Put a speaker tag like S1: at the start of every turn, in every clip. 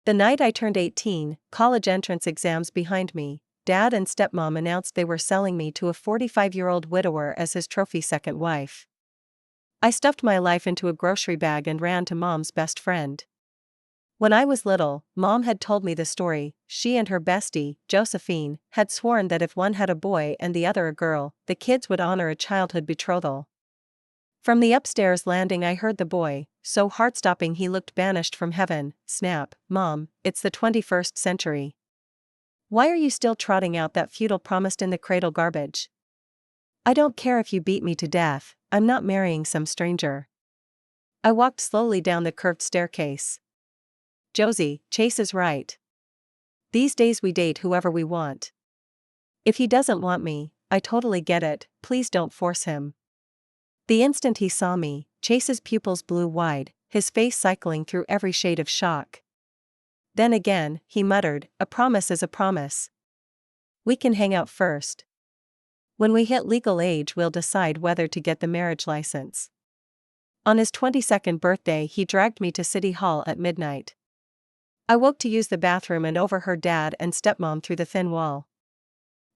S1: The night I turned 18, college entrance exams behind me, Dad and stepmom announced they were selling me to a 45-year-old widower as his trophy second wife. I stuffed my life into a grocery bag and ran to Mom's best friend. When I was little, Mom had told me the story. She and her bestie, Josephine, had sworn that if one had a boy and the other a girl, the kids would honor a childhood betrothal. From the upstairs landing I heard the boy, so heart-stopping he looked banished from heaven, snap, "Mom, it's the 21st century. Why are you still trotting out that futile promised-in-the-cradle garbage? I don't care if you beat me to death, I'm not marrying some stranger." I walked slowly down the curved staircase. Josie, Chase is right. These days we date whoever we want. If he doesn't want me, I totally get it, please don't force him. The instant he saw me, Chase's pupils blew wide, his face cycling through every shade of shock. Then again, he muttered, "A promise is a promise. We can hang out first. When we hit legal age we'll decide whether to get the marriage license." On his 22nd birthday he dragged me to City Hall at midnight. I woke to use the bathroom and overheard Dad and stepmom through the thin wall.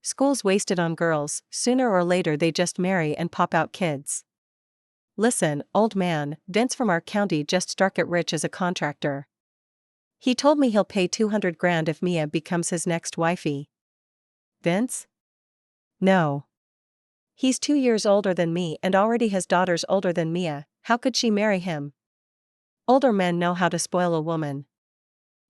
S1: "School's wasted on girls, sooner or later they just marry and pop out kids. Listen, old man, Vince from our county just struck it rich as a contractor. He told me he'll pay $200,000 if Mia becomes his next wifey." "Vince? No. He's 2 years older than me and already has daughters older than Mia, how could she marry him? Older men know how to spoil a woman.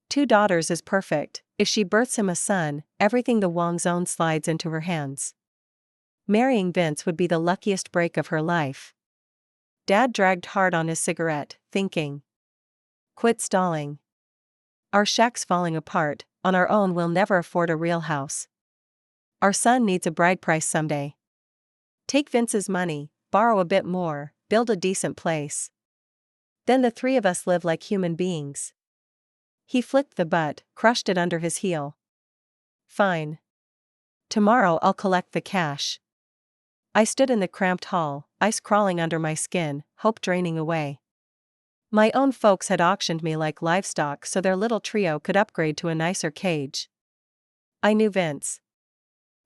S1: 2 daughters is perfect, if she births him a son, everything the Wong's own slides into her hands. Marrying Vince would be the luckiest break of her life." Dad dragged hard on his cigarette, thinking. "Quit stalling. Our shack's falling apart, on our own we'll never afford a real house. Our son needs a bride price someday. Take Vince's money, borrow a bit more, build a decent place. Then the 3 of us live like human beings." He flicked the butt, crushed it under his heel. "Fine. Tomorrow I'll collect the cash." I stood in the cramped hall, ice crawling under my skin, hope draining away. My own folks had auctioned me like livestock so their little trio could upgrade to a nicer cage. I knew Vince.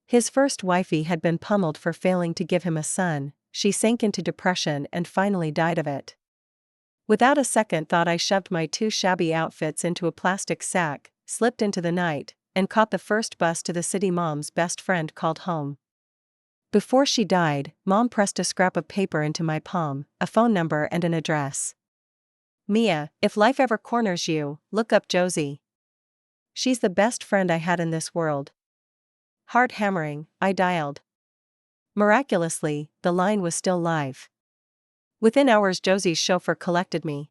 S1: His first wifey had been pummeled for failing to give him a son, she sank into depression and finally died of it. Without a second thought I shoved my 2 shabby outfits into a plastic sack, slipped into the night, and caught the first bus to the city Mom's best friend called home. Before she died, Mom pressed a scrap of paper into my palm, a phone number and an address. "Mia, if life ever corners you, look up Josie. She's the best friend I had in this world." Heart hammering, I dialed. Miraculously, the line was still live. Within hours Josie's chauffeur collected me.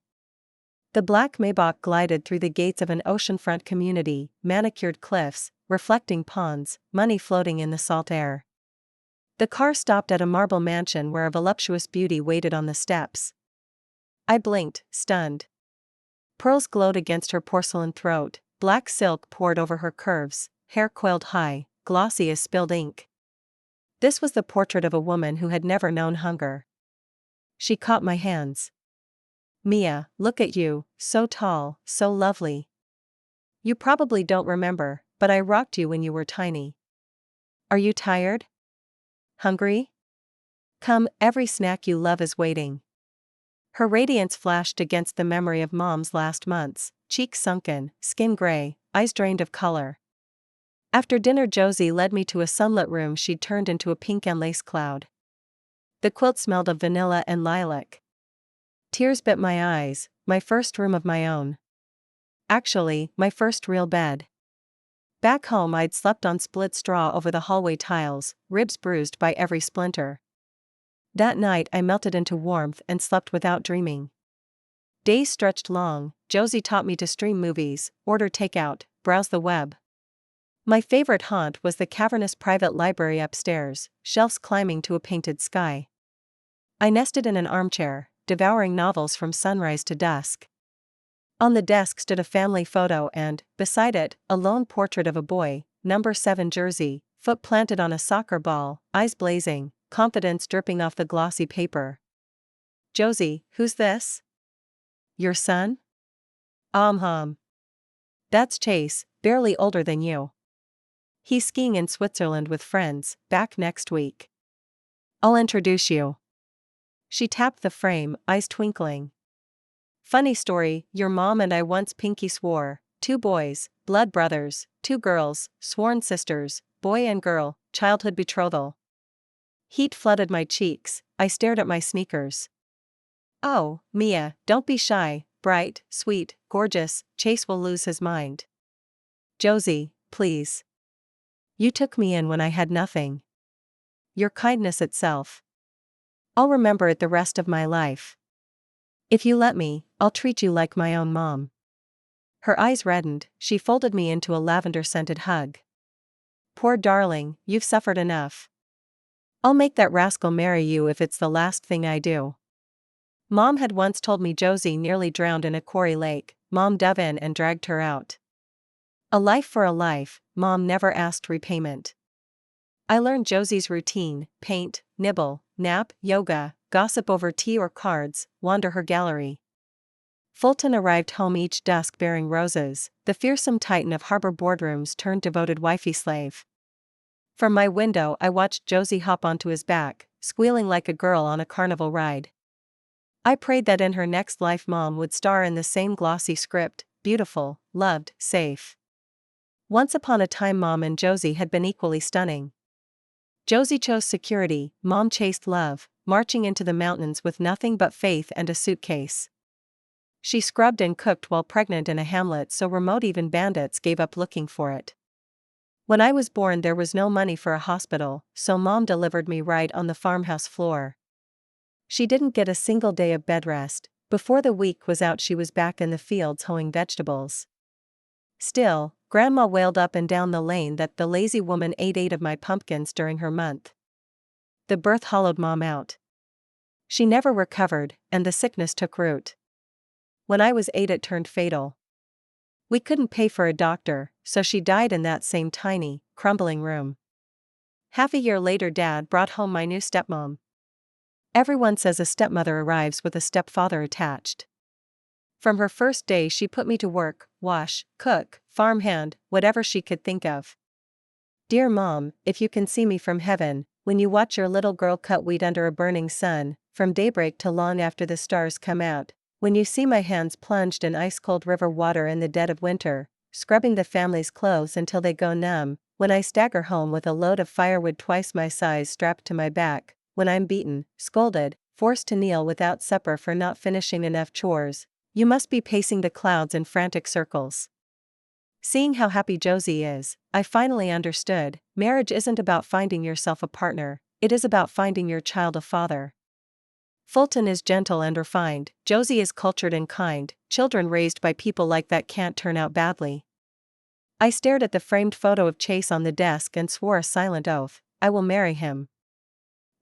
S1: The black Maybach glided through the gates of an oceanfront community, manicured cliffs, reflecting ponds, money floating in the salt air. The car stopped at a marble mansion where a voluptuous beauty waited on the steps. I blinked, stunned. Pearls glowed against her porcelain throat, black silk poured over her curves, hair coiled high, glossy as spilled ink. This was the portrait of a woman who had never known hunger. She caught my hands. "Mia, look at you, so tall, so lovely. You probably don't remember, but I rocked you when you were tiny. Are you tired? Hungry? Come, every snack you love is waiting." Her radiance flashed against the memory of Mom's last months, cheeks sunken, skin gray, eyes drained of color. After dinner Josie led me to a sunlit room she'd turned into a pink and lace cloud. The quilt smelled of vanilla and lilac. Tears bit my eyes, my first room of my own. Actually, my first real bed. Back home I'd slept on split straw over the hallway tiles, ribs bruised by every splinter. That night I melted into warmth and slept without dreaming. Days stretched long, Josie taught me to stream movies, order takeout, browse the web. My favorite haunt was the cavernous private library upstairs, shelves climbing to a painted sky. I nested in an armchair, devouring novels from sunrise to dusk. On the desk stood a family photo and, beside it, a lone portrait of a boy, number 7 jersey, foot planted on a soccer ball, eyes blazing, confidence dripping off the glossy paper. "Josie, who's this?" "Your son?" That's Chase, barely older than you. He's skiing in Switzerland with friends, back next week. I'll introduce you. She tapped the frame, eyes twinkling. Funny story, your mom and I once pinky swore, 2 boys, blood brothers, 2 girls, sworn sisters, boy and girl, childhood betrothal. Heat flooded my cheeks, I stared at my sneakers. Oh, Mia, don't be shy, bright, sweet, gorgeous, Chase will lose his mind. Josie, please. You took me in when I had nothing. Your kindness itself. I'll remember it the rest of my life. If you let me, I'll treat you like my own mom. Her eyes reddened, she folded me into a lavender-scented hug. Poor darling, you've suffered enough. I'll make that rascal marry you if it's the last thing I do. Mom had once told me Josie nearly drowned in a quarry lake. Mom dove in and dragged her out. A life for a life, Mom never asked repayment. I learned Josie's routine: paint, nibble, nap, yoga, gossip over tea or cards, wander her gallery. Fulton arrived home each dusk bearing roses, the fearsome titan of harbor boardrooms turned devoted wifey slave. From my window I watched Josie hop onto his back, squealing like a girl on a carnival ride. I prayed that in her next life Mom would star in the same glossy script: beautiful, loved, safe. Once upon a time Mom and Josie had been equally stunning. Josie chose security, Mom chased love, marching into the mountains with nothing but faith and a suitcase. She scrubbed and cooked while pregnant in a hamlet so remote even bandits gave up looking for it. When I was born there was no money for a hospital, so Mom delivered me right on the farmhouse floor. She didn't get a single day of bed rest. Before the week was out she was back in the fields hoeing vegetables. Still, Grandma wailed up and down the lane that the lazy woman ate 8 of my pumpkins during her month. The birth hollowed Mom out. She never recovered, and the sickness took root. When I was 8 it turned fatal. We couldn't pay for a doctor, so she died in that same tiny, crumbling room. Half a year later Dad brought home my new stepmom. Everyone says a stepmother arrives with a stepfather attached. From her first day she put me to work, wash, cook, farmhand, whatever she could think of. Dear Mom, if you can see me from heaven, when you watch your little girl cut wheat under a burning sun, from daybreak to long after the stars come out, when you see my hands plunged in ice-cold river water in the dead of winter, scrubbing the family's clothes until they go numb, when I stagger home with a load of firewood twice my size strapped to my back, when I'm beaten, scolded, forced to kneel without supper for not finishing enough chores, you must be pacing the clouds in frantic circles. Seeing how happy Josie is, I finally understood, marriage isn't about finding yourself a partner, it is about finding your child a father. Fulton is gentle and refined, Josie is cultured and kind, children raised by people like that can't turn out badly. I stared at the framed photo of Chase on the desk and swore a silent oath, I will marry him.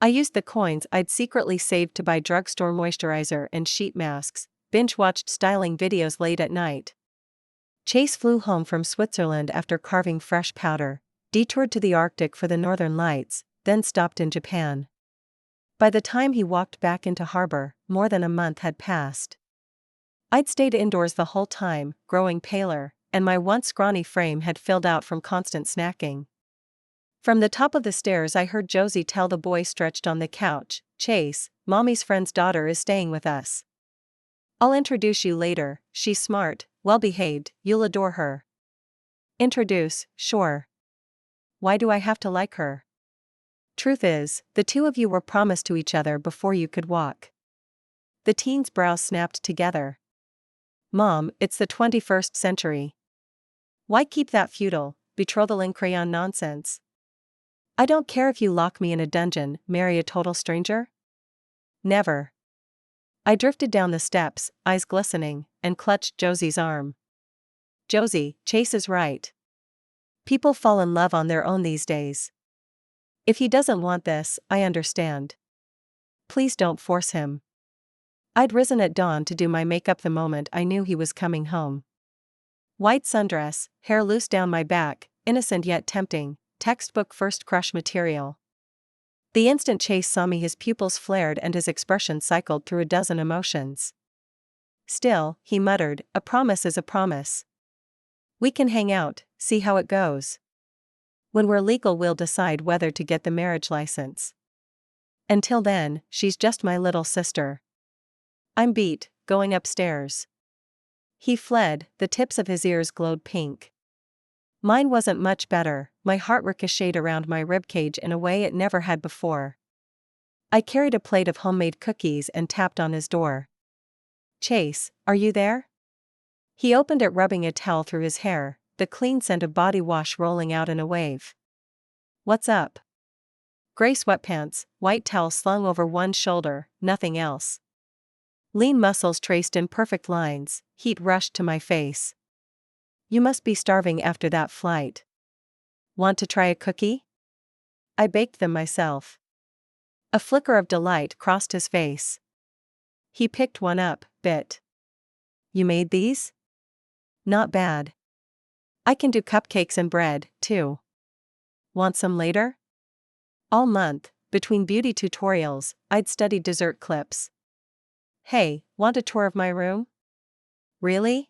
S1: I used the coins I'd secretly saved to buy drugstore moisturizer and sheet masks, binge-watched styling videos late at night. Chase flew home from Switzerland after carving fresh powder, detoured to the Arctic for the northern lights, then stopped in Japan. By the time he walked back into harbor, more than a month had passed. I'd stayed indoors the whole time, growing paler, and my once scrawny frame had filled out from constant snacking. From the top of the stairs I heard Josie tell the boy stretched on the couch, Chase, Mommy's friend's daughter is staying with us. I'll introduce you later, she's smart, well-behaved, you'll adore her. Introduce, sure. Why do I have to like her? Truth is, the two of you were promised to each other before you could walk. The teen's brows snapped together. Mom, it's the 21st century. Why keep that feudal, betrothal in crayon nonsense? I don't care if you lock me in a dungeon, marry a total stranger? Never. I drifted down the steps, eyes glistening, and clutched Josie's arm. Josie, Chase is right. People fall in love on their own these days. If he doesn't want this, I understand. Please don't force him. I'd risen at dawn to do my makeup the moment I knew he was coming home. White sundress, hair loose down my back, innocent yet tempting, textbook first crush material. The instant Chase saw me his pupils flared and his expression cycled through a dozen emotions. Still, he muttered, a promise is a promise. We can hang out, see how it goes. When we're legal, we'll decide whether to get the marriage license. Until then, she's just my little sister. I'm beat, going upstairs. He fled, the tips of his ears glowed pink. Mine wasn't much better, my heart ricocheted around my ribcage in a way it never had before. I carried a plate of homemade cookies and tapped on his door. Chase, are you there? He opened it, rubbing a towel through his hair, the clean scent of body wash rolling out in a wave. What's up? Gray sweatpants, white towel slung over one shoulder, nothing else. Lean muscles traced in perfect lines, heat rushed to my face. You must be starving after that flight. Want to try a cookie? I baked them myself. A flicker of delight crossed his face. He picked one up, bit. You made these? Not bad. I can do cupcakes and bread, too. Want some later? All month, between beauty tutorials, I'd studied dessert clips. Hey, want a tour of my room? Really?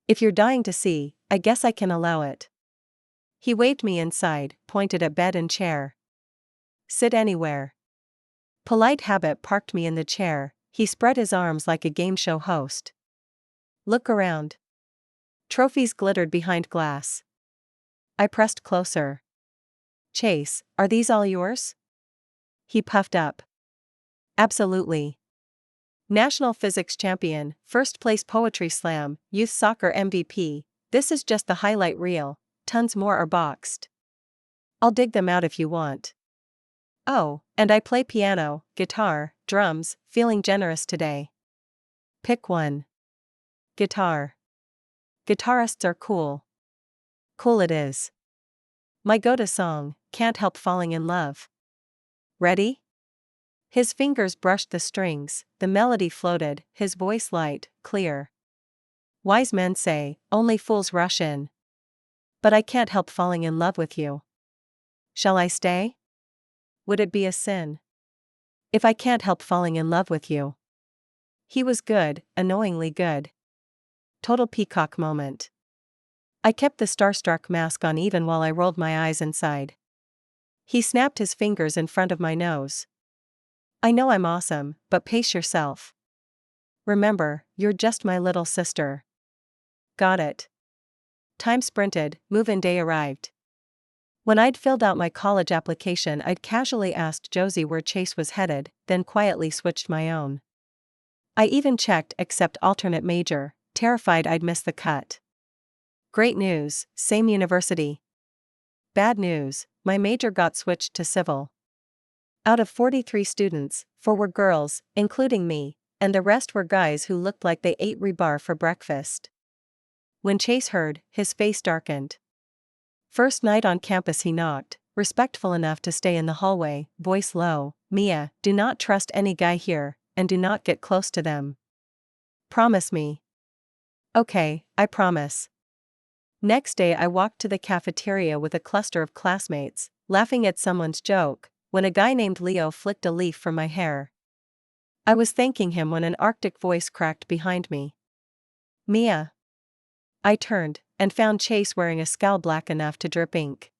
S1: If you're dying to see, I guess I can allow it. He waved me inside, pointed at bed and chair. Sit anywhere. Polite habit parked me in the chair, he spread his arms like a game show host. Look around. Trophies glittered behind glass. I pressed closer. Chase, are these all yours? He puffed up. Absolutely. National physics champion, first place poetry slam, youth soccer MVP, this is just the highlight reel, tons more are boxed. I'll dig them out if you want. Oh, and I play piano, guitar, drums, feeling generous today. Pick one. Guitar. Guitarists are cool. Cool it is. My go-to song, Can't Help Falling in Love. Ready? His fingers brushed the strings, the melody floated, his voice light, clear. Wise men say, only fools rush in. But I can't help falling in love with you. Shall I stay? Would it be a sin? If I can't help falling in love with you. He was good, annoyingly good. Total peacock moment. I kept the starstruck mask on even while I rolled my eyes inside. He snapped his fingers in front of my nose. I know I'm awesome, but pace yourself. Remember, you're just my little sister. Got it. Time sprinted, move-in day arrived. When I'd filled out my college application, I'd casually asked Josie where Chase was headed, then quietly switched my own. I even checked accept alternate major, terrified I'd miss the cut. Great news, same university. Bad news, my major got switched to civil. Out of 43 students, 4 were girls, including me, and the rest were guys who looked like they ate rebar for breakfast. When Chase heard, his face darkened. First night on campus he knocked, respectful enough to stay in the hallway, voice low, Mia, do not trust any guy here, and do not get close to them. Promise me. Okay, I promise. Next day I walked to the cafeteria with a cluster of classmates, laughing at someone's joke, when a guy named Leo flicked a leaf from my hair. I was thanking him when an arctic voice cracked behind me. Mia. I turned, and found Chase wearing a scowl black enough to drip ink.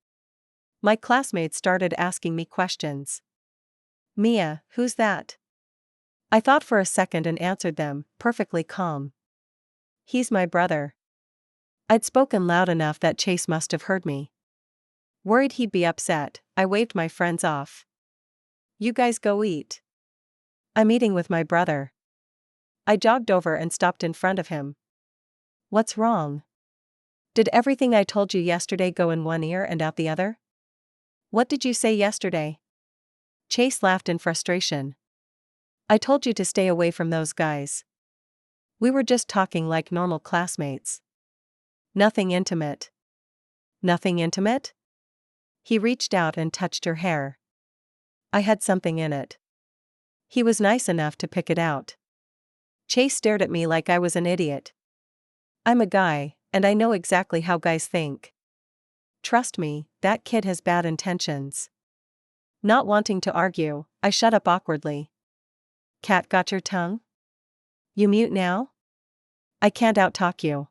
S1: My classmates started asking me questions. Mia, who's that? I thought for a second and answered them, perfectly calm. He's my brother. I'd spoken loud enough that Chase must have heard me. Worried he'd be upset, I waved my friends off. You guys go eat. I'm eating with my brother. I jogged over and stopped in front of him. What's wrong? Did everything I told you yesterday go in one ear and out the other? What did you say yesterday? Chase laughed in frustration. I told you to stay away from those guys. We were just talking like normal classmates. Nothing intimate. Nothing intimate? He reached out and touched her hair. I had something in it. He was nice enough to pick it out. Chase stared at me like I was an idiot. I'm a guy, and I know exactly how guys think. Trust me, that kid has bad intentions. Not wanting to argue, I shut up awkwardly. Cat got your tongue? You mute now? I can't out-talk you.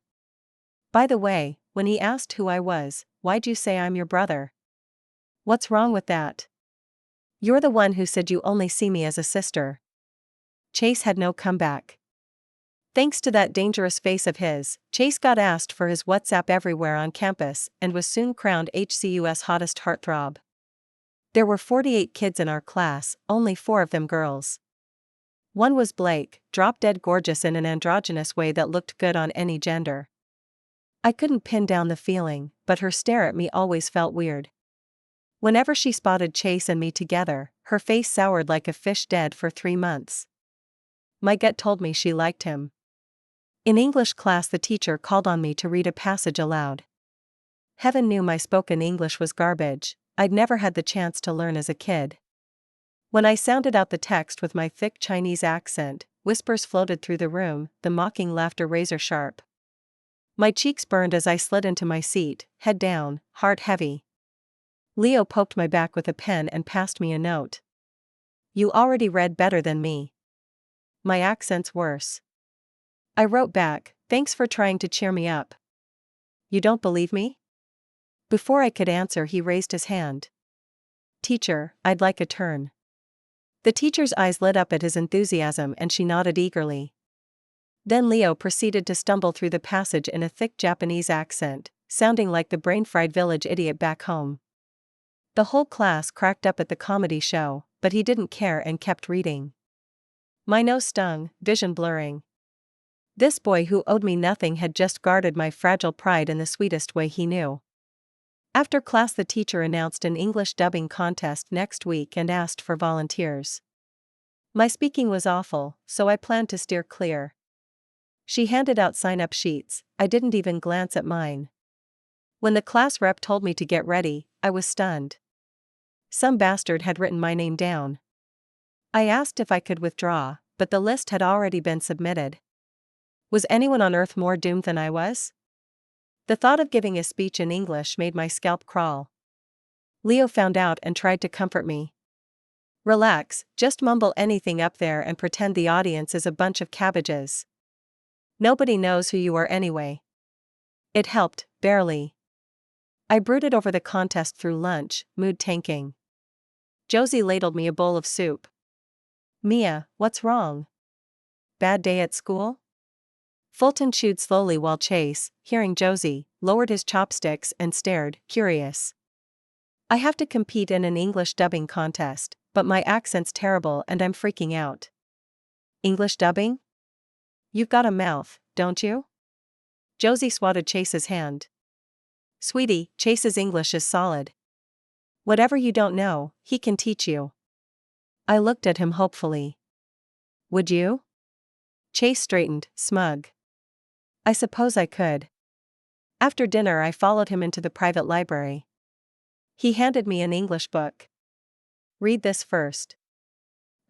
S1: By the way, when he asked who I was, "Why'd you say I'm your brother?" "What's wrong with that? You're the one who said you only see me as a sister." Chase had no comeback. Thanks to that dangerous face of his, Chase got asked for his WhatsApp everywhere on campus and was soon crowned HCU's hottest heartthrob. There were 48 kids in our class, only 4 of them girls. One was Blake, drop-dead gorgeous in an androgynous way that looked good on any gender. I couldn't pin down the feeling, but her stare at me always felt weird. Whenever she spotted Chase and me together, her face soured like a fish dead for 3 months. My gut told me she liked him. In English class, the teacher called on me to read a passage aloud. Heaven knew my spoken English was garbage. I'd never had the chance to learn as a kid. When I sounded out the text with my thick Chinese accent, whispers floated through the room, the mocking laughter razor sharp. My cheeks burned as I slid into my seat, head down, heart heavy. Leo poked my back with a pen and passed me a note. "You already read better than me." My accent's worse. I wrote back, "Thanks for trying to cheer me up." "You don't believe me?" Before I could answer, he raised his hand. "Teacher, I'd like a turn." The teacher's eyes lit up at his enthusiasm and she nodded eagerly. Then Leo proceeded to stumble through the passage in a thick Japanese accent, sounding like the brain-fried village idiot back home. The whole class cracked up at the comedy show, but he didn't care and kept reading. My nose stung, vision blurring. This boy who owed me nothing had just guarded my fragile pride in the sweetest way he knew. After class, the teacher announced an English dubbing contest next week and asked for volunteers. My speaking was awful, so I planned to steer clear. She handed out sign-up sheets. I didn't even glance at mine. When the class rep told me to get ready, I was stunned. Some bastard had written my name down. I asked if I could withdraw, but the list had already been submitted. Was anyone on earth more doomed than I was? The thought of giving a speech in English made my scalp crawl. Leo found out and tried to comfort me. "Relax, just mumble anything up there and pretend the audience is a bunch of cabbages. Nobody knows who you are anyway." It helped, barely. I brooded over the contest through lunch, mood tanking. Josie ladled me a bowl of soup. "Mia, what's wrong? Bad day at school?" Fulton chewed slowly while Chase, hearing Josie, lowered his chopsticks and stared, curious. "I have to compete in an English dubbing contest, but my accent's terrible and I'm freaking out." "English dubbing? You've got a mouth, don't you?" Josie swatted Chase's hand. "Sweetie, Chase's English is solid. Whatever you don't know, he can teach you." I looked at him hopefully. "Would you?" Chase straightened, smug. "I suppose I could." After dinner, I followed him into the private library. He handed me an English book. "Read this first."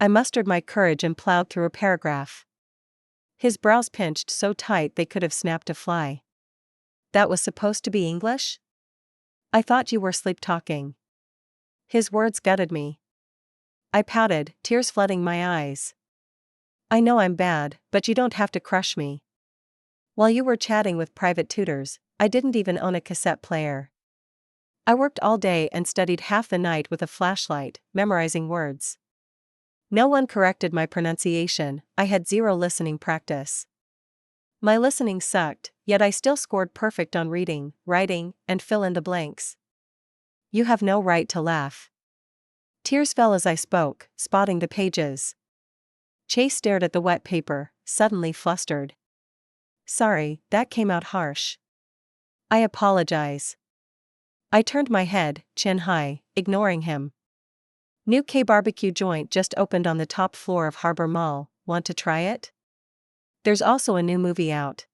S1: I mustered my courage and plowed through a paragraph. His brows pinched so tight they could have snapped a fly. "That was supposed to be English? I thought you were sleep-talking." His words gutted me. I pouted, tears flooding my eyes. "I know I'm bad, but you don't have to crush me. While you were chatting with private tutors, I didn't even own a cassette player. I worked all day and studied half the night with a flashlight, memorizing words. No one corrected my pronunciation. I had 0 listening practice. My listening sucked, yet I still scored perfect on reading, writing, and fill in the blanks." "You have no right to laugh." Tears fell as I spoke, spotting the pages. Chase stared at the wet paper, suddenly flustered. "Sorry, that came out harsh. I apologize." I turned my head, chin high, ignoring him. "New K-barbecue joint just opened on the top floor of Harbor Mall. Want to try it? There's also a new movie out.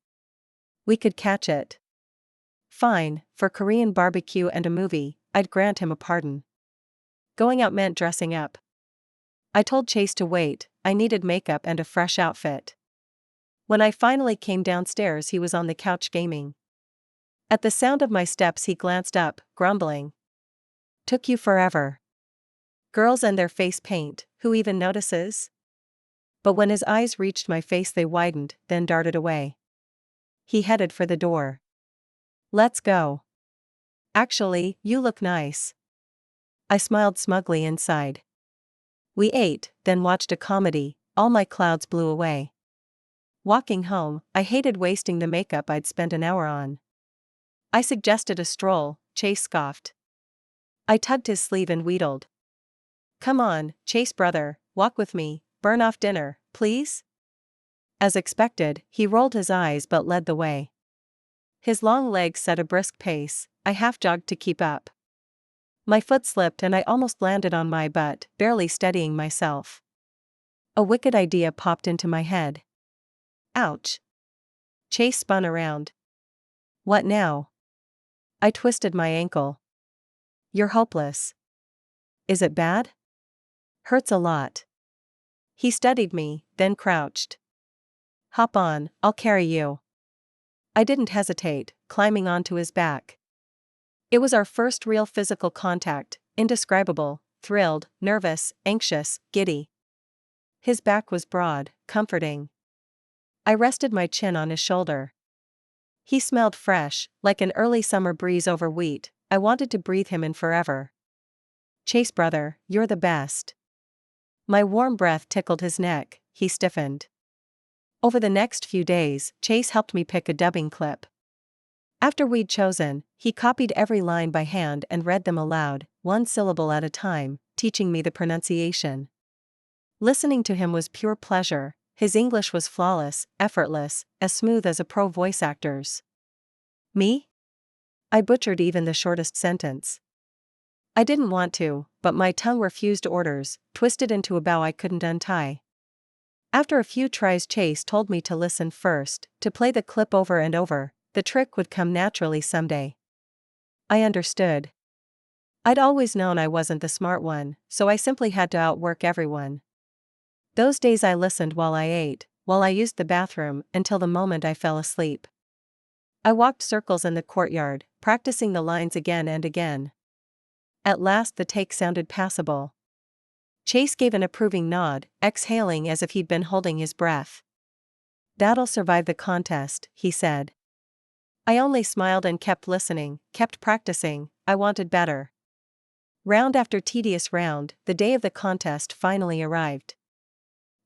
S1: We could catch it." Fine, for Korean barbecue and a movie, I'd grant him a pardon. Going out meant dressing up. I told Chase to wait. I needed makeup and a fresh outfit. When I finally came downstairs, he was on the couch gaming. At the sound of my steps, he glanced up, grumbling. "Took you forever. Girls and their face paint, who even notices?" But when his eyes reached my face, they widened, then darted away. He headed for the door. Let's go. Actually, you look nice. I smiled smugly inside. We ate, then watched a comedy. All my clouds blew away. Walking home, I hated wasting the makeup I'd spent an hour on. I suggested a stroll. Chase scoffed. I tugged his sleeve and wheedled. Come on, Chase brother, walk with me, burn off dinner, please? As expected, he rolled his eyes but led the way. His long legs set a brisk pace. I half jogged to keep up. My foot slipped and I almost landed on my butt, barely steadying myself. A wicked idea popped into my head. Ouch. Chase spun around. What now? I twisted my ankle. You're hopeless. Is it bad? Hurts a lot. He studied me, then crouched. Hop on, I'll carry you. I didn't hesitate, climbing onto his back. It was our first real physical contact, indescribable, thrilled, nervous, anxious, giddy. His back was broad, comforting. I rested my chin on his shoulder. He smelled fresh, like an early summer breeze over wheat. I wanted to breathe him in forever. Chase brother, you're the best. My warm breath tickled his neck. He stiffened. Over the next few days, Chase helped me pick a dubbing clip. After we'd chosen, he copied every line by hand and read them aloud, one syllable at a time, teaching me the pronunciation. Listening to him was pure pleasure. His English was flawless, effortless, as smooth as a pro voice actor's. Me? I butchered even the shortest sentence. I didn't want to, but my tongue refused orders, twisted into a bow I couldn't untie. After a few tries, Chase told me to listen first, to play the clip over and over. The trick would come naturally someday. I understood. I'd always known I wasn't the smart one, so I simply had to outwork everyone. Those days I listened while I ate, while I used the bathroom, until the moment I fell asleep. I walked circles in the courtyard, practicing the lines again and again. At last the take sounded passable. Chase gave an approving nod, exhaling as if he'd been holding his breath. That'll survive the contest, he said. I only smiled and kept listening, kept practicing. I wanted better. Round after tedious round, the day of the contest finally arrived.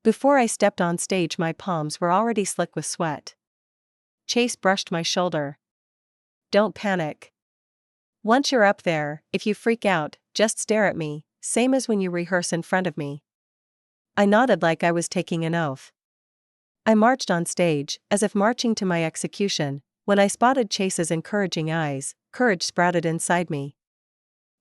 S1: Before I stepped on stage, my palms were already slick with sweat. Chase brushed my shoulder. Don't panic. Once you're up there, if you freak out, just stare at me, same as when you rehearse in front of me. I nodded like I was taking an oath. I marched on stage, as if marching to my execution. When I spotted Chase's encouraging eyes, courage sprouted inside me.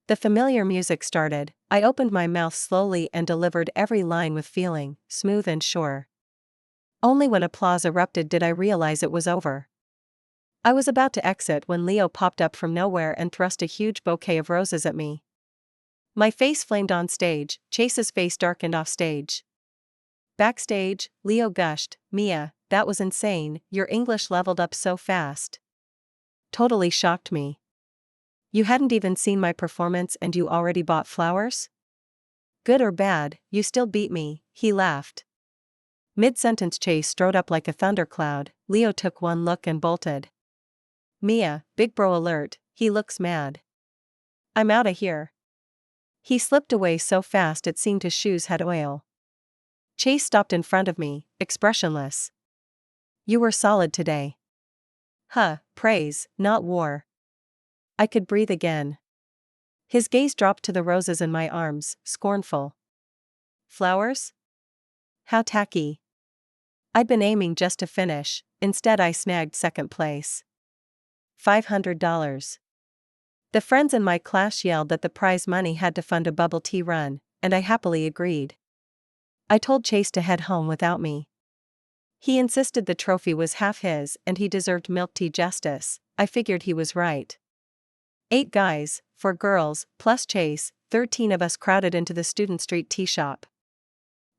S1: The familiar music started. I opened my mouth slowly and delivered every line with feeling, smooth and sure. Only when applause erupted did I realize it was over. I was about to exit when Leo popped up from nowhere and thrust a huge bouquet of roses at me. My face flamed on stage, Chase's face darkened off stage. Backstage, Leo gushed, Mia, that was insane, your English leveled up so fast. Totally shocked me. You hadn't even seen my performance and you already bought flowers? Good or bad, you still beat me, he laughed. Mid-sentence Chase strode up like a thundercloud. Leo took one look and bolted. Mia, big bro alert, he looks mad. I'm outta here. He slipped away so fast it seemed his shoes had oil. Chase stopped in front of me, expressionless. You were solid today. Praise, not war. I could breathe again. His gaze dropped to the roses in my arms, scornful. Flowers? How tacky. I'd been aiming just to finish, instead I snagged second place. $500. The friends in my class yelled that the prize money had to fund a bubble tea run, and I happily agreed. I told Chase to head home without me. He insisted the trophy was half his and he deserved milk tea justice. I figured he was right. 8 guys, 4 girls, plus Chase, 13 of us crowded into the Student Street tea shop.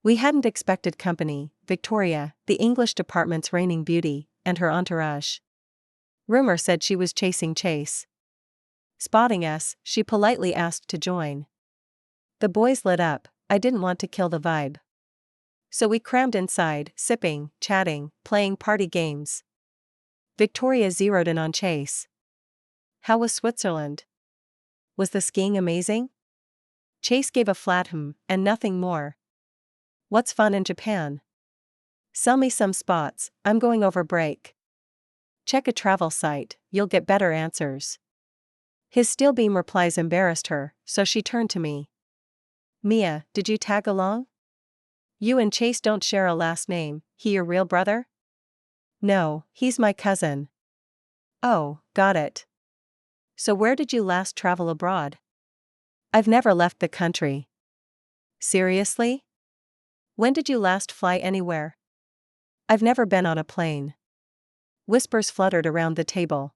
S1: We hadn't expected company: Victoria, the English department's reigning beauty, and her entourage. Rumor said she was chasing Chase. Spotting us, she politely asked to join. The boys lit up. I didn't want to kill the vibe. So we crammed inside, sipping, chatting, playing party games. Victoria zeroed in on Chase. How was Switzerland? Was the skiing amazing? Chase gave a flat and nothing more. What's fun in Japan? Sell me some spots, I'm going over break. Check a travel site, you'll get better answers. His steel beam replies embarrassed her, so she turned to me. Mia, did you tag along? You and Chase don't share a last name, he your real brother? No, he's my cousin. Oh, got it. So where did you last travel abroad? I've never left the country. Seriously? When did you last fly anywhere? I've never been on a plane. Whispers fluttered around the table.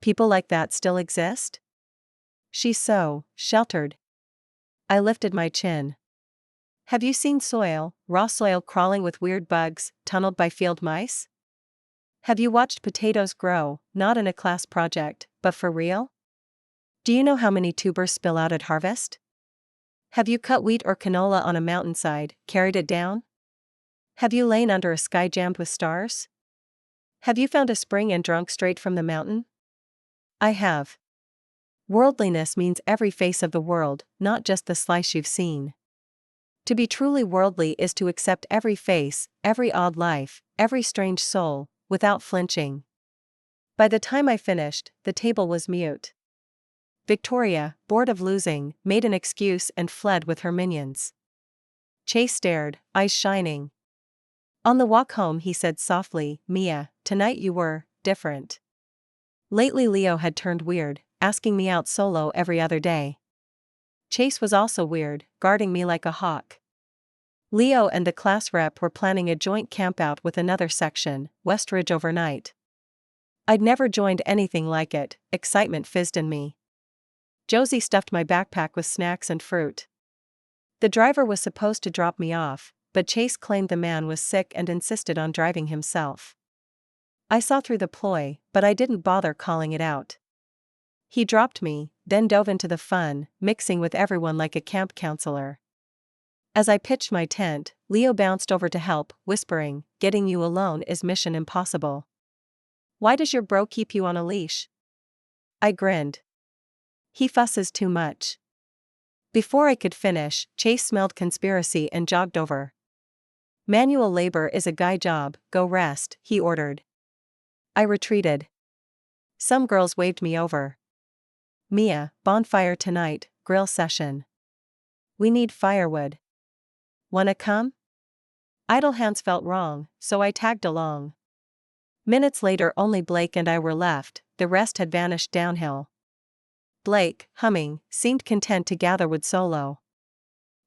S1: People like that still exist? She's so sheltered. I lifted my chin. Have you seen soil, raw soil crawling with weird bugs, tunneled by field mice? Have you watched potatoes grow, not in a class project, but for real? Do you know how many tubers spill out at harvest? Have you cut wheat or canola on a mountainside, carried it down? Have you lain under a sky jammed with stars? Have you found a spring and drunk straight from the mountain? I have. Worldliness means every face of the world, not just the slice you've seen. To be truly worldly is to accept every face, every odd life, every strange soul, without flinching. By the time I finished, the table was mute. Victoria, bored of losing, made an excuse and fled with her minions. Chase stared, eyes shining. On the walk home he said softly, Mia, tonight you were different. Lately Leo had turned weird, asking me out solo every other day. Chase was also weird, guarding me like a hawk. Leo and the class rep were planning a joint campout with another section, Westridge overnight. I'd never joined anything like it, excitement fizzed in me. Josie stuffed my backpack with snacks and fruit. The driver was supposed to drop me off, but Chase claimed the man was sick and insisted on driving himself. I saw through the ploy, but I didn't bother calling it out. He dropped me, then dove into the fun, mixing with everyone like a camp counselor. As I pitched my tent, Leo bounced over to help, whispering, "Getting you alone is mission impossible. Why does your bro keep you on a leash?" I grinned. He fusses too much. Before I could finish, Chase smelled conspiracy and jogged over. Manual labor is a guy job, go rest, he ordered. I retreated. Some girls waved me over. Mia, bonfire tonight, grill session. We need firewood. Wanna come? Idle hands felt wrong, so I tagged along. Minutes later only Blake and I were left, the rest had vanished downhill. Blake, humming, seemed content to gather wood solo.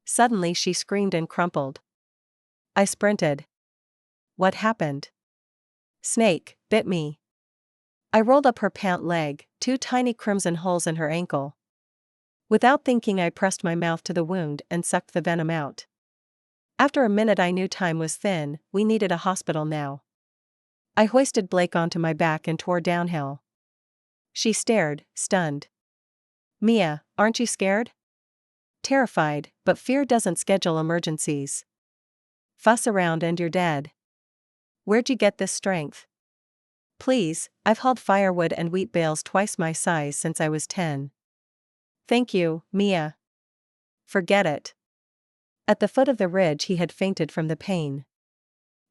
S1: Suddenly she screamed and crumpled. I sprinted. What happened? Snake, bit me. I rolled up her pant leg, 2 tiny crimson holes in her ankle. Without thinking I pressed my mouth to the wound and sucked the venom out. After a minute I knew time was thin, we needed a hospital now. I hoisted Blake onto my back and tore downhill. She stared, stunned. Mia, aren't you scared? Terrified, but fear doesn't schedule emergencies. Fuss around and you're dead. Where'd you get this strength? Please, I've hauled firewood and wheat bales twice my size since I was 10. Thank you, Mia. Forget it. At the foot of the ridge he had fainted from the pain.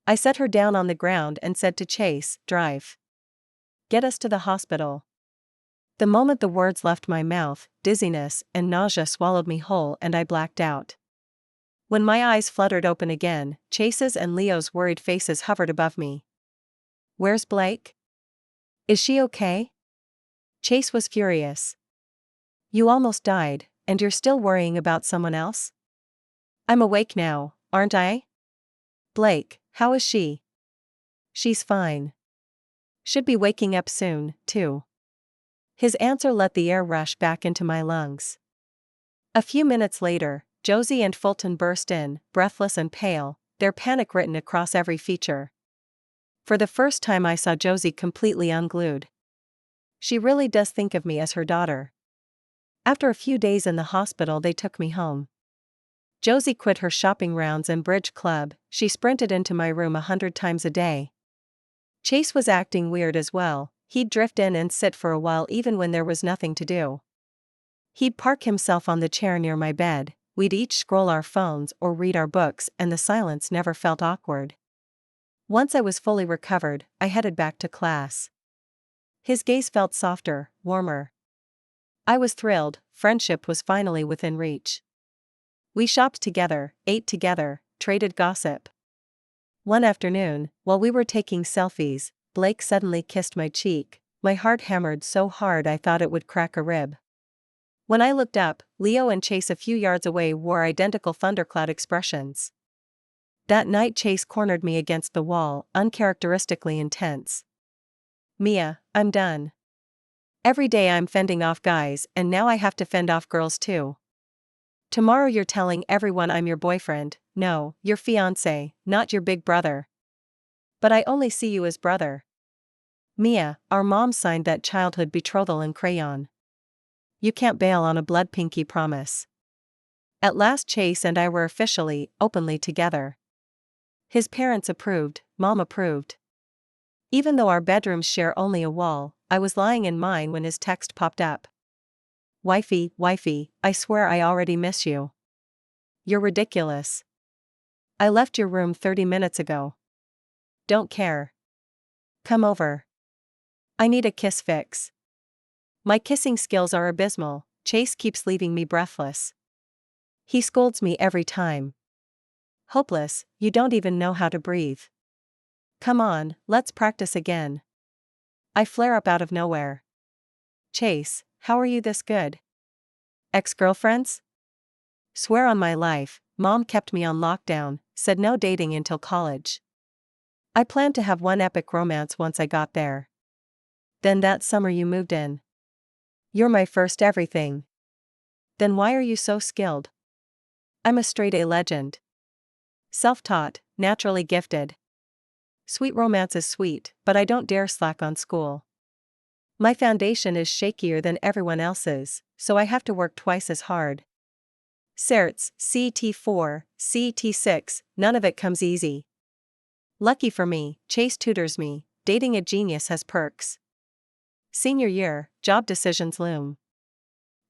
S1: I set her down on the ground and said to Chase, drive. Get us to the hospital. The moment the words left my mouth, dizziness and nausea swallowed me whole and I blacked out. When my eyes fluttered open again, Chase's and Leo's worried faces hovered above me. Where's Blake? Is she okay? Chase was furious. You almost died, and you're still worrying about someone else? I'm awake now, aren't I? Blake, how is she? She's fine. Should be waking up soon, too. His answer let the air rush back into my lungs. A few minutes later, Josie and Fulton burst in, breathless and pale, their panic written across every feature. For the first time I saw Josie completely unglued. She really does think of me as her daughter. After a few days in the hospital they took me home. Josie quit her shopping rounds and bridge club, she sprinted into my room 100 times a day. Chase was acting weird as well, He'd drift in and sit for a while even when there was nothing to do. He'd park himself on the chair near my bed, we'd each scroll our phones or read our books, and the silence never felt awkward. Once I was fully recovered, I headed back to class. His gaze felt softer, warmer. I was thrilled, friendship was finally within reach. We shopped together, ate together, traded gossip. One afternoon, while we were taking selfies, Blake suddenly kissed my cheek. My heart hammered so hard I thought it would crack a rib. When I looked up, Leo and Chase a few yards away wore identical thundercloud expressions. That night Chase cornered me against the wall, uncharacteristically intense. "Mia, I'm done. Every day I'm fending off guys, and now I have to fend off girls too. Tomorrow you're telling everyone I'm your boyfriend, no, your fiancé, not your big brother. But I only see you as brother. Mia, our mom signed that childhood betrothal in crayon. You can't bail on a blood pinky promise." At last Chase and I were officially, openly together. His parents approved, Mom approved. Even though our bedrooms share only a wall, I was lying in mine when his text popped up. Wifey, I swear I already miss you. You're ridiculous. I left your room 30 minutes ago. Don't care. Come over. I need a kiss fix. My kissing skills are abysmal, Chase keeps leaving me breathless. He scolds me every time. Hopeless, you don't even know how to breathe. Come on, let's practice again. I flare up out of nowhere. Chase, how are you this good? Ex-girlfriends? Swear on my life, Mom kept me on lockdown, said no dating until college. I planned to have one epic romance once I got there. Then that summer you moved in. You're my first everything. Then why are you so skilled? I'm a straight A legend. Self-taught, naturally gifted. Sweet romance is sweet, but I don't dare slack on school. My foundation is shakier than everyone else's, so I have to work twice as hard. Certs, CET4, CET6, none of it comes easy. Lucky for me, Chase tutors me, dating a genius has perks. Senior year, job decisions loom.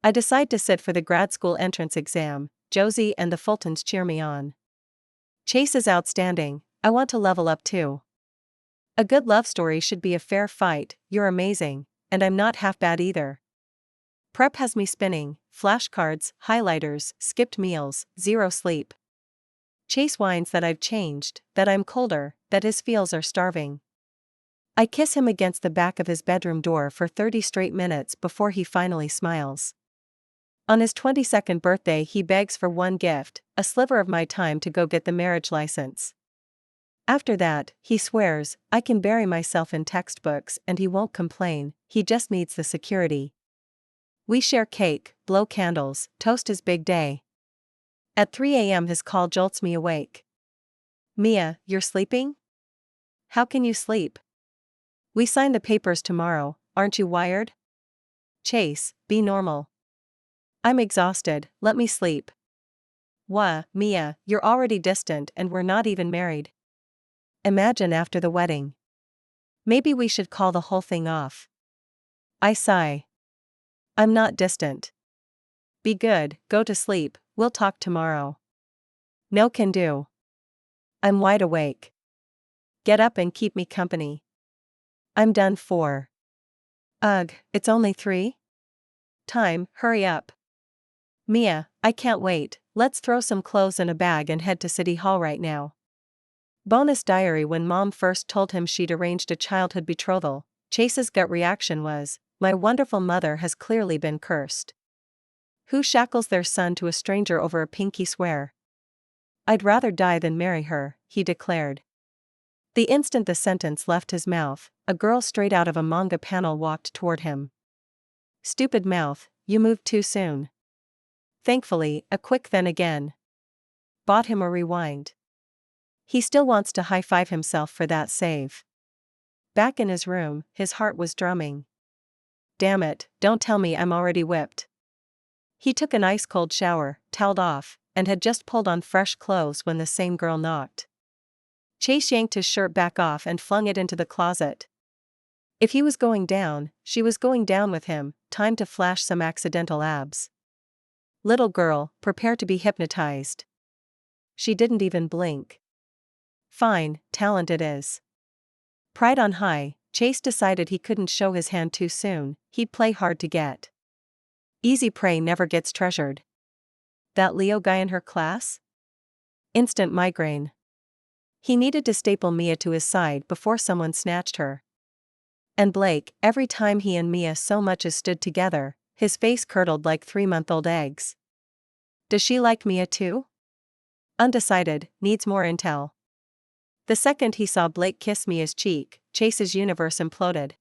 S1: I decide to sit for the grad school entrance exam, Josie and the Fultons cheer me on. Chase is outstanding, I want to level up too. A good love story should be a fair fight, you're amazing, and I'm not half bad either. Prep has me spinning, flashcards, highlighters, skipped meals, zero sleep. Chase whines that I've changed, that I'm colder, that his feels are starving. I kiss him against the back of his bedroom door for 30 straight minutes before he finally smiles. On his 22nd birthday he begs for one gift, a sliver of my time to go get the marriage license. After that, he swears, I can bury myself in textbooks and he won't complain, he just needs the security. We share cake, blow candles, toast his big day. At 3 a.m. his call jolts me awake. Mia, you're sleeping? How can you sleep? We sign the papers tomorrow, aren't you wired? Chase, be normal. I'm exhausted, let me sleep. Wah, Mia, you're already distant and we're not even married. Imagine after the wedding. Maybe we should call the whole thing off. I sigh. I'm not distant. Be good, go to sleep, we'll talk tomorrow. No can do. I'm wide awake. Get up and keep me company. I'm done for. Ugh, it's only 3? Time, hurry up. Mia, I can't wait, let's throw some clothes in a bag and head to City Hall right now. Bonus diary. When Mom first told him she'd arranged a childhood betrothal, Chase's gut reaction was, my wonderful mother has clearly been cursed. Who shackles their son to a stranger over a pinky swear? I'd rather die than marry her, he declared. The instant the sentence left his mouth, a girl straight out of a manga panel walked toward him. Stupid mouth, you moved too soon. Thankfully, a quick then again. Bought him a rewind. He still wants to high-five himself for that save. Back in his room, his heart was drumming. Damn it, don't tell me I'm already whipped. He took an ice-cold shower, toweled off, and had just pulled on fresh clothes when the same girl knocked. Chase yanked his shirt back off and flung it into the closet. If he was going down, she was going down with him, time to flash some accidental abs. Little girl, prepare to be hypnotized. She didn't even blink. Fine, talent it is. Pride on high, Chase decided he couldn't show his hand too soon, he'd play hard to get. Easy prey never gets treasured. That Leo guy in her class? Instant migraine. He needed to staple Mia to his side before someone snatched her. And Blake, every time he and Mia so much as stood together, his face curdled like 3-month-old eggs. Does she like Mia too? Undecided, needs more intel. The second he saw Blake kiss Mia's cheek, Chase's universe imploded.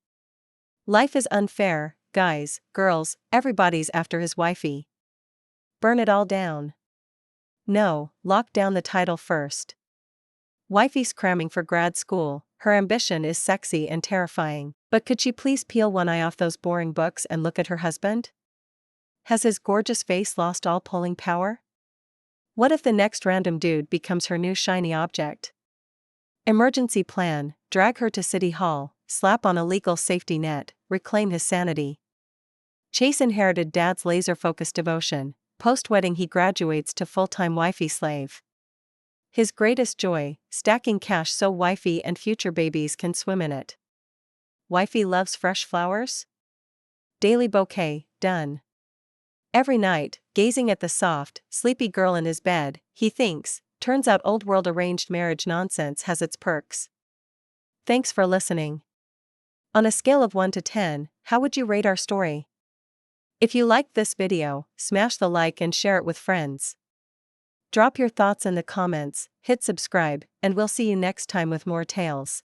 S1: Life is unfair, guys, girls, everybody's after his wifey. Burn it all down. No, lock down the title first. Wifey's cramming for grad school, her ambition is sexy and terrifying, but could she please peel one eye off those boring books and look at her husband? Has his gorgeous face lost all pulling power? What if the next random dude becomes her new shiny object? Emergency plan, drag her to City Hall, slap on a legal safety net, reclaim his sanity. Chase inherited dad's laser-focused devotion. Post-wedding he graduates to full-time wifey slave. His greatest joy, stacking cash so wifey and future babies can swim in it. Wifey loves fresh flowers? Daily bouquet, done. Every night, gazing at the soft, sleepy girl in his bed, he thinks, turns out old-world arranged marriage nonsense has its perks. Thanks for listening. On a scale of 1 to 10, how would you rate our story? If you liked this video, smash the like and share it with friends. Drop your thoughts in the comments, hit subscribe, and we'll see you next time with more tales.